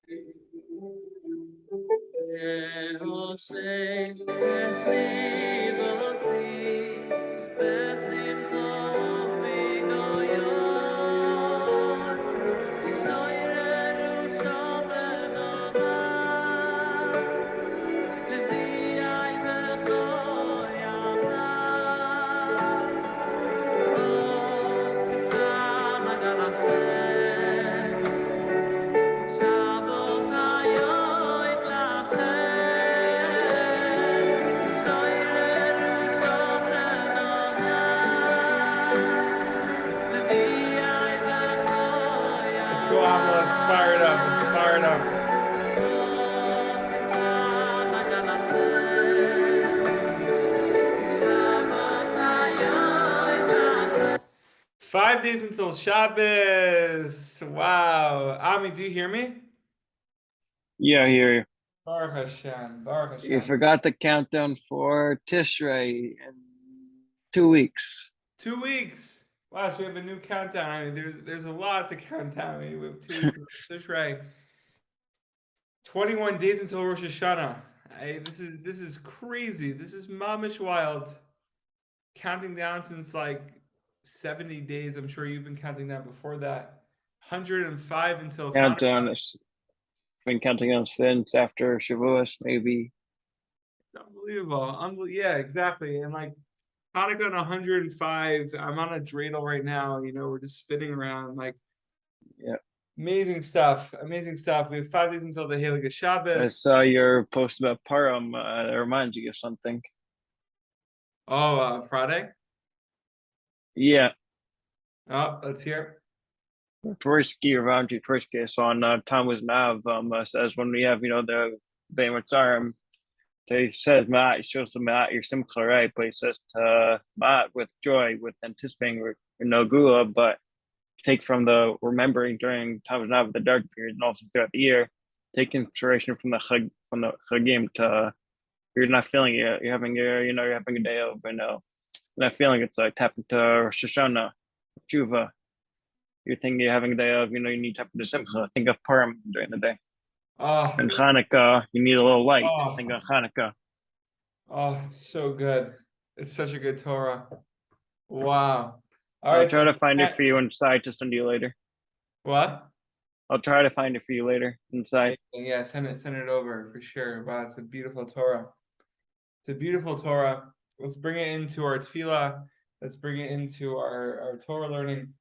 Let's fire it up. Let's fire it up. 5 days until Shabbos. Wow. Ami, do you hear me? Yeah, I hear you. Baruch Hashem. Baruch Hashem. You forgot the countdown for Tishrei in 2 weeks. 2 weeks. Wow, so we have a new countdown. I mean, there's a lot to count down. I mean, we have 2 weeks until Tishrei. 21 days until Rosh Hashanah. This is crazy. This is mamish wild. Counting down since like 70 days. I'm sure you've been counting down before that. 105 until Countdown. I've been counting down since after Shavuos, maybe. Unbelievable. Yeah, exactly. And like Hanukkah on 105. I'm on a dreidel right now. You know, we're just spinning around. Like, yeah. Amazing stuff. Amazing stuff. We have 5 days until the Heilige Shabbos. I saw your post about Purim. That reminds you of something. Oh, Friday? Yeah. Oh, let's hear. Tversky, around Tversky. So on Tammuz Nav says when we have, the Beimatzarim, he says Ma'at, shows the Ma'at your Simcha, right? But he says to Ma'at with joy, with anticipating no Gula, but take from the remembering during Tammuz Nav, the dark period, and also throughout the year, take inspiration from the Chagim to you're not feeling it, you're having a day of, not feeling it's like tap into Rosh Hashanah, Tshuva. You're thinking you're having a day of, you need to tap into Simcha. Think of Purim during the day. Oh. And Hanukkah, you need a little light. Think of Hanukkah. Oh, it's so good. It's such a good Torah. Wow. I'll try to find it for you inside to send you later. What? I'll try to find it for you later inside. Yeah, send it over for sure. Wow, it's a beautiful Torah. It's a beautiful Torah. Let's bring it into our tefillah. Let's bring it into our Torah learning.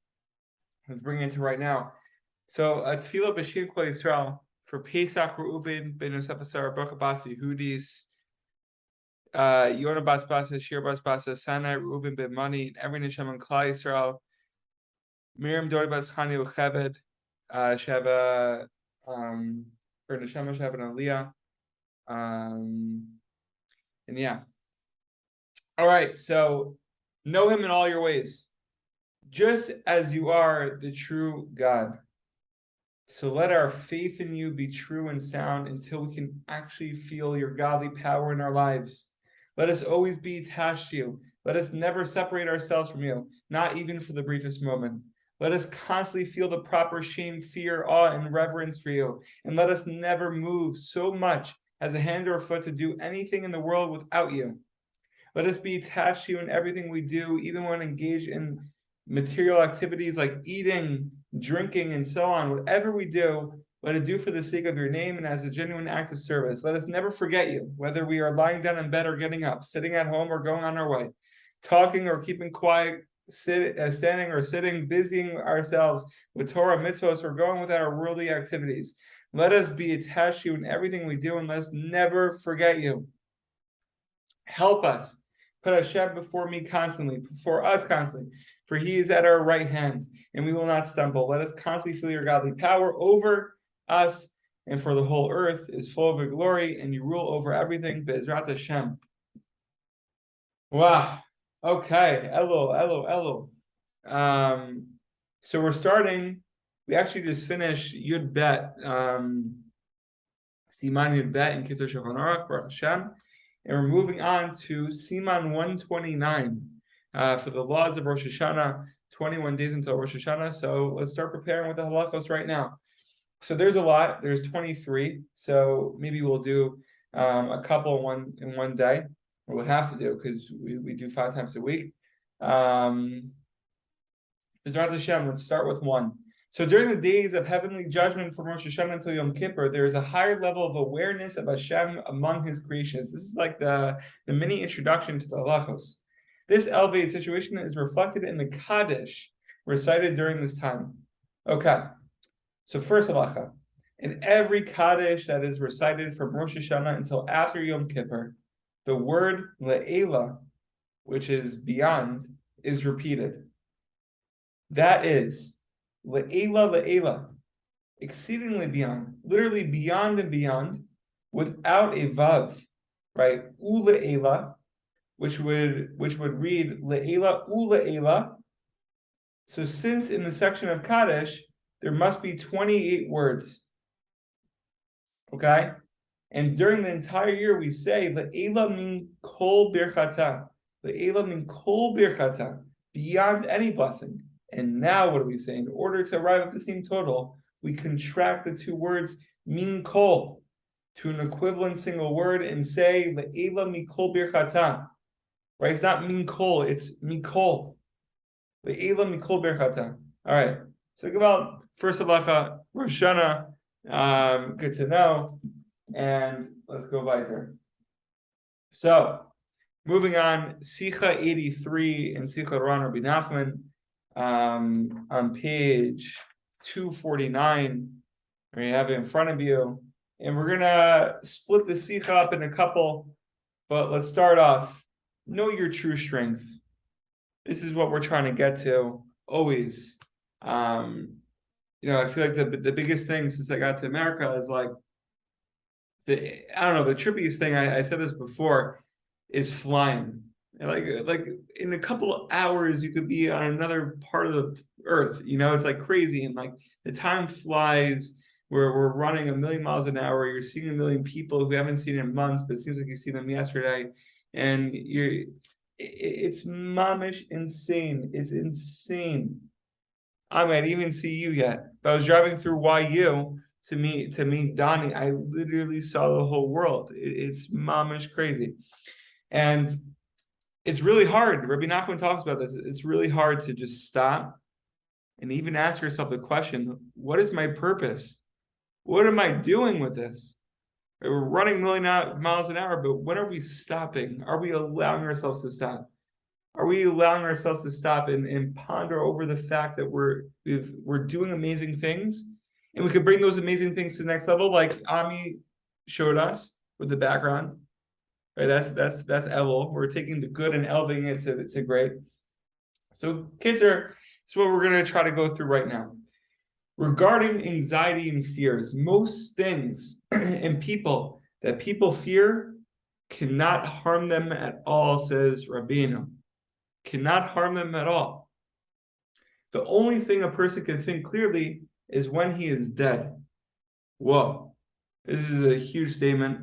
Let's bring it into right now. So, tefillah b'shim kol Yisrael for Pesach Reuven ben Yosef Asar Baruch Bas Yehudis, Yonah Bas Basa, Shir Bas Basa, Sanai Reuven ben Mani, and every neshama in Klal Yisrael. Miriam Dori Bas Chani Ucheved, Sheva, or neshama Sheva and Aliyah. And yeah. All right, so know him in all your ways, just as you are the true God. So let our faith in you be true and sound until we can actually feel your godly power in our lives. Let us always be attached to you. Let us never separate ourselves from you, not even for the briefest moment. Let us constantly feel the proper shame, fear, awe, and reverence for you. And let us never move so much as a hand or a foot to do anything in the world without you. Let us be attached to you in everything we do, even when engaged in material activities like eating, drinking, and so on. Whatever we do, let it do for the sake of your name and as a genuine act of service. Let us never forget you, whether we are lying down in bed or getting up, sitting at home or going on our way, talking or keeping quiet, standing or sitting, busying ourselves with Torah mitzvahs, or going without our worldly activities. Let us be attached to you in everything we do, and let us never forget you. Help us. Put Hashem before me constantly, before us constantly, for he is at our right hand, and we will not stumble. Let us constantly feel your godly power over us, and for the whole earth is full of your glory, and you rule over everything. Be'ezrat Hashem. Wow. Okay. Elo. So we're starting. We actually just finished Yud Bet, Siman Yud Bet in Kitzur Shulchan Aruch, Baruch Hashem. And we're moving on to Siman 129 for the laws of Rosh Hashanah, 21 days until Rosh Hashanah. So let's start preparing with the halachos right now. So there's a lot. There's 23. So maybe we'll do a couple in one day. Or we'll have to do because we do 5 times a week. Bezrat Hashem, let's start with one. So during the days of heavenly judgment from Rosh Hashanah until Yom Kippur, there is a higher level of awareness of Hashem among His creations. This is like the mini introduction to the halachos. This elevated situation is reflected in the Kaddish recited during this time. Okay, so first halacha. In every Kaddish that is recited from Rosh Hashanah until after Yom Kippur, the word le'ela, which is beyond, is repeated. That is le'ela, le'ela, exceedingly beyond, literally beyond and beyond, without a vav, right? U le'ela, which would read le'ela, u le'ela. So since in the section of Kaddish, there must be 28 words. Okay? And during the entire year, we say le'ela min kol birchata. Le'ela min kol birchata. Beyond any blessing. And now what do we say? In order to arrive at the same total, we contract the two words min kol to an equivalent single word and say le'ela min kol birchata. Right? It's not min kol, it's mikol. Le'ela min kol birchata. All right. So think about first halacha, Rosh Hashanah. Good to know. And let's go weiter. So, moving on, Sicha 83 in Sichot Haran Rabbi Nachman, on page 249, where you have it in front of you. And we're going to split the Sicha up in a couple, but let's start off. Know your true strength. This is what we're trying to get to always. I feel like the biggest thing since I got to America is like, the trippiest thing, I said this before, is flying. And like in a couple of hours, you could be on another part of the earth. It's like crazy. And like the time flies. We're running 1,000,000 miles an hour. You're seeing 1,000,000 people who haven't seen in months, but it seems like you see them yesterday. And it's mamish insane. It's insane. I might even see you yet. But I was driving through YU to meet Donnie. I literally saw the whole world. It's mamish crazy. And it's really hard. Rabbi Nachman talks about this. It's really hard to just stop and even ask yourself the question, what is my purpose? What am I doing with this? We're running 1,000,000 miles an hour, but when are we stopping? Are we allowing ourselves to stop? Are we allowing ourselves to stop and ponder over the fact that we're doing amazing things, and we can bring those amazing things to the next level, like Ami showed us with the background, right? That's Elul. We're taking the good and elevating it to great. So it's what we're going to try to go through right now. Regarding anxiety and fears, most things and people that people fear cannot harm them at all, says Rabbeinu. Cannot harm them at all. The only thing a person can think clearly is when he is dead. Whoa, this is a huge statement.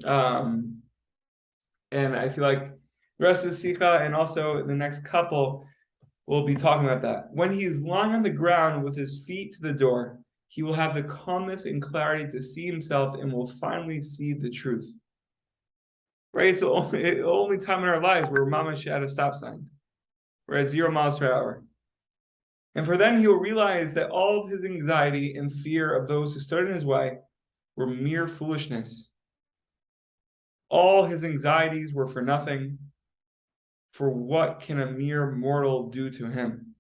And I feel like the rest of the Sikha and also the next couple will be talking about that. When he is lying on the ground with his feet to the door, he will have the calmness and clarity to see himself and will finally see the truth. Right? It's the only time in our lives where mamash at a stop sign. We're at 0 miles per hour. And for then he will realize that all of his anxiety and fear of those who stood in his way were mere foolishness. All his anxieties were for nothing. For what can a mere mortal do to him?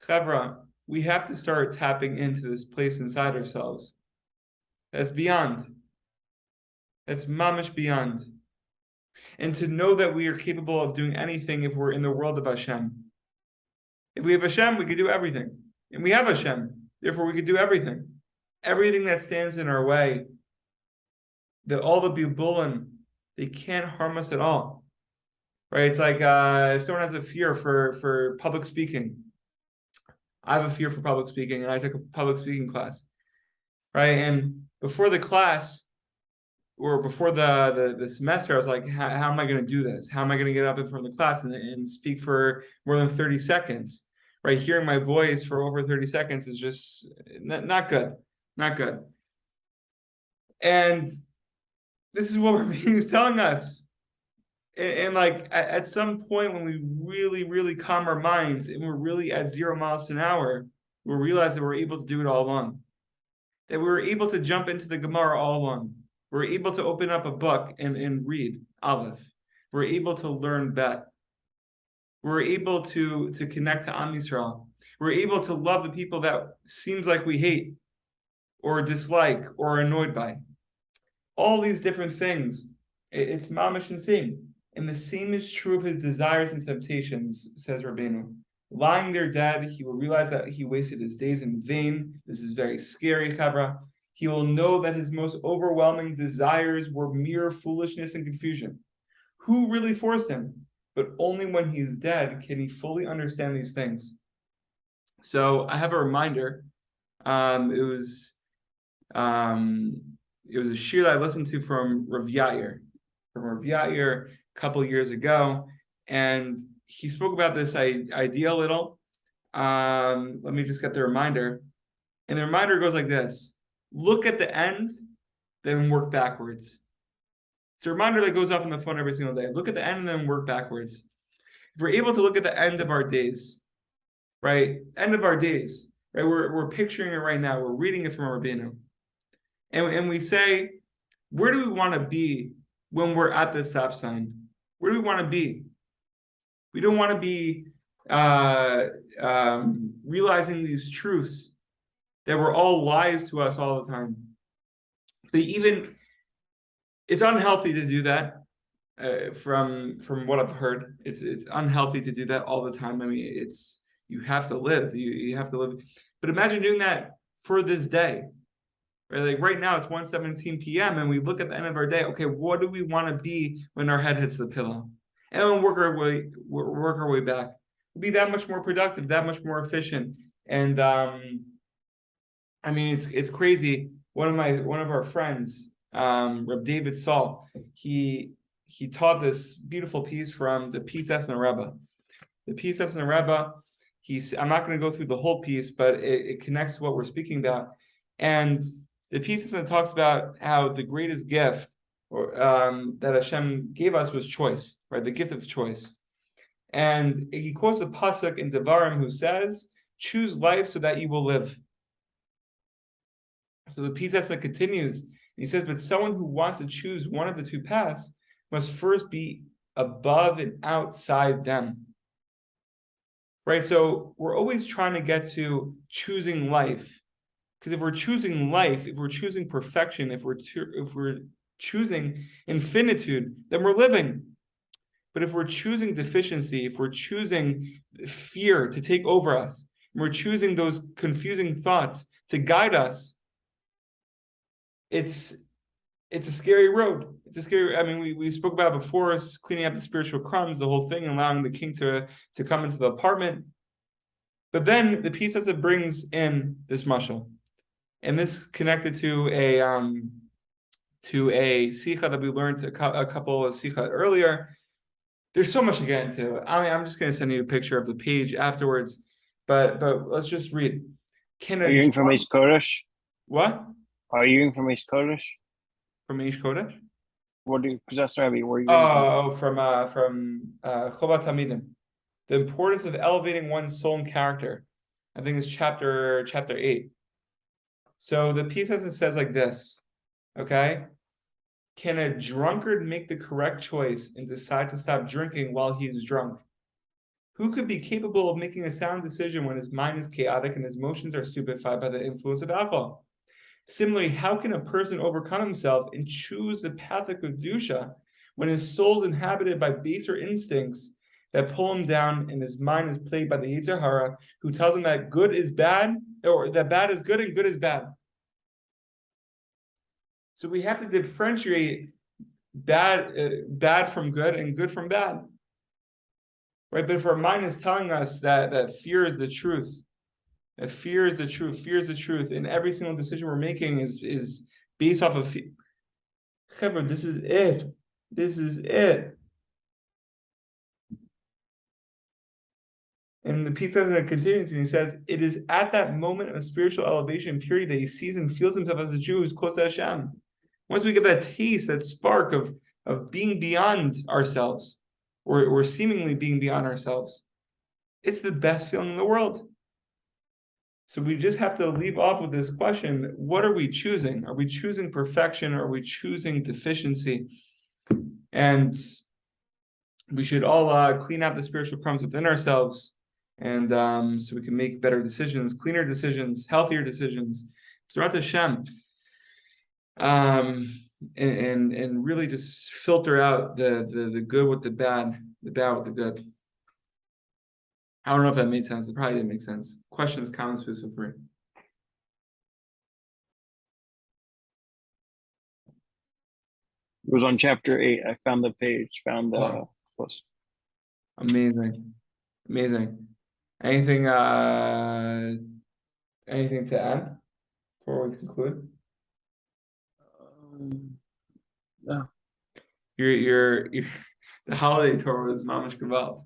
Chevra, we have to start tapping into this place inside ourselves. That's beyond. That's mamish beyond. And to know that we are capable of doing anything if we're in the world of Hashem. If we have Hashem, we can do everything. And we have Hashem, therefore we can do everything. Everything that stands in our way, all the bibulim, they can't harm us at all. Right? It's like if someone has a fear for public speaking. I have a fear for public speaking, and I took a public speaking class. Right? And before the class, or before the semester, I was like, how am I going to do this? How am I going to get up in front of the class and speak for more than 30 seconds? right? Hearing my voice for over 30 seconds is just not good, not good. And this is what Rabbeinu is telling us. And like at some point when we really, really calm our minds and we're really at 0 miles an hour, we'll realize that we're able to do it all along. That we were able to jump into the Gemara all along. We're able to open up a book and read Aleph. We're able to learn Bet. We're able to connect to Am Yisrael. We're able to love the people that seems like we hate or dislike or are annoyed by. All these different things. It's mamish insane. And the same is true of his desires and temptations, says Rabbeinu. Lying there dead, he will realize that he wasted his days in vain. This is very scary, Chavra. He will know that his most overwhelming desires were mere foolishness and confusion. Who really forced him? But only when he's dead can he fully understand these things. So I have a reminder. It was a shir that I listened to from Rav Yair a couple of years ago, and he spoke about this idea a little. Let me just get the reminder. And the reminder goes like this: look at the end, then work backwards. It's a reminder that goes off on the phone every single day. Look at the end and then work backwards. If we're able to look at the end of our days, right? End of our days, right? We're picturing it right now. We're reading it from Rabbeinu. And we say, where do we want to be when we're at the stop sign? Where do we want to be? We don't want to be realizing these truths that were all lies to us all the time. But even it's unhealthy to do that. From what I've heard, it's unhealthy to do that all the time. I mean, you have to live. You have to live. But imagine doing that for this day. Right? Like right now, it's 1:17 p.m. and we look at the end of our day. Okay, what do we want to be when our head hits the pillow? And then work our way back. We'll be that much more productive, that much more efficient. And I mean, it's crazy. One of our friends, Reb David Saul, he taught this beautiful piece from the Pitzas and Rebbe. The Pitzas and Rebbe. I'm not going to go through the whole piece, but it connects to what we're speaking about. And the piece talks about how the greatest gift that Hashem gave us was choice, right? The gift of choice. And he quotes a pasuk in Devarim who says, "Choose life so that you will live." So the piece continues. He says, "But someone who wants to choose one of the two paths must first be above and outside them." Right? So we're always trying to get to choosing life. Because if we're choosing life, if we're choosing perfection, if we're choosing infinitude, then we're living. But if we're choosing deficiency, if we're choosing fear to take over us, and we're choosing those confusing thoughts to guide us, it's a scary road. It's a scary. I mean, we spoke about it before, cleaning up the spiritual crumbs, the whole thing, allowing the king to come into the apartment. But then the piece that brings in this mashal. And this connected to a Sichot that we learned a couple of Sichot earlier. There's so much to get into. I mean, I'm just going to send you a picture of the page afterwards, but let's just read. Are you reading from Eish Kodesh? What? Are you reading from Eish Kodesh? From Eish Kodesh? What do you? Because that's Rabbi. Where are you? From Chovat Hamidim. The importance of elevating one's soul and character. I think it's chapter 8. So the piece says like this, okay? Can a drunkard make the correct choice and decide to stop drinking while he is drunk? Who could be capable of making a sound decision when his mind is chaotic and his emotions are stupefied by the influence of alcohol? Similarly, how can a person overcome himself and choose the path of Kedusha when his soul is inhabited by baser instincts that pull him down and his mind is plagued by the Yetzer Hara, who tells him that good is bad, or that bad is good and good is bad? So we have to differentiate bad from good and good from bad, right? But if our mind is telling us that fear is the truth, that fear is the truth, and every single decision we're making is based off of fear. This is it. And the Pete says, and it continues, and he says, it is at that moment of spiritual elevation and purity that he sees and feels himself as a Jew who's close to Hashem. Once we get that taste, that spark of being beyond ourselves, or seemingly being beyond ourselves, it's the best feeling in the world. So we just have to leave off with this question: what are we choosing? Are we choosing perfection? Or are we choosing deficiency? And we should all clean out the spiritual crumbs within ourselves, and so we can make better decisions, cleaner decisions, healthier decisions. B'ezrat Hashem, and really just filter out the good with the bad with the good. I don't know if that made sense. It probably didn't make sense. Questions, comments, please feel free. It was on chapter 8. I found the page, found the post. Amazing. Anything to add before we conclude? No. Your the holiday tour was mamish gewalt.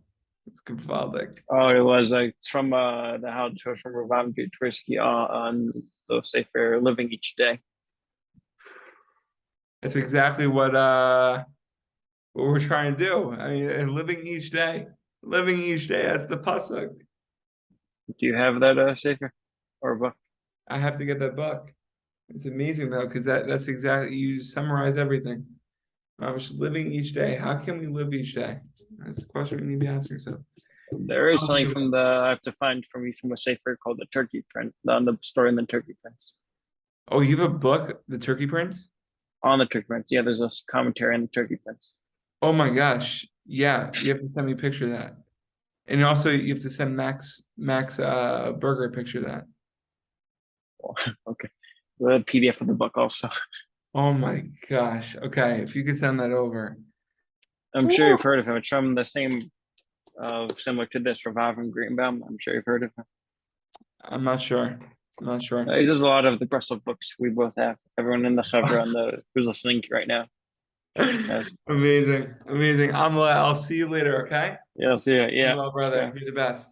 It's gewaltig. Oh, it was like from the holiday tour from Rav Tversky on the Sefer Living Each Day. That's exactly what we're trying to do. I mean, living each day. That's the pasuk. Do you have that Sefer or book? I have to get that book. It's amazing though, because that's exactly, you summarize everything. I was living each day. How can we live each day? That's the question we need to ask ourselves. There is something from I have to find from a Sefer called the Turkey Print, on the story in the Turkey Prince. Oh, you have a book, The Turkey Prince? On the Turkey Prince, yeah. There's a commentary on the Turkey Prince. Oh my gosh, yeah. You have to send me a picture of that, and also you have to send Max Berger a picture of that. Okay, the PDF of the book also. Oh my gosh. Okay, if you could send that over. I'm sure you've heard of him. It's from the same, similar to this, Rav Greenbaum. I'm sure you've heard of him. I'm not sure. He does a lot of the Brussels books we both have. Everyone in the Chavra and who's listening right now. Amazing. I'll see you later, okay? Yeah, I'll see you. Yeah. Well, brother, you're the best.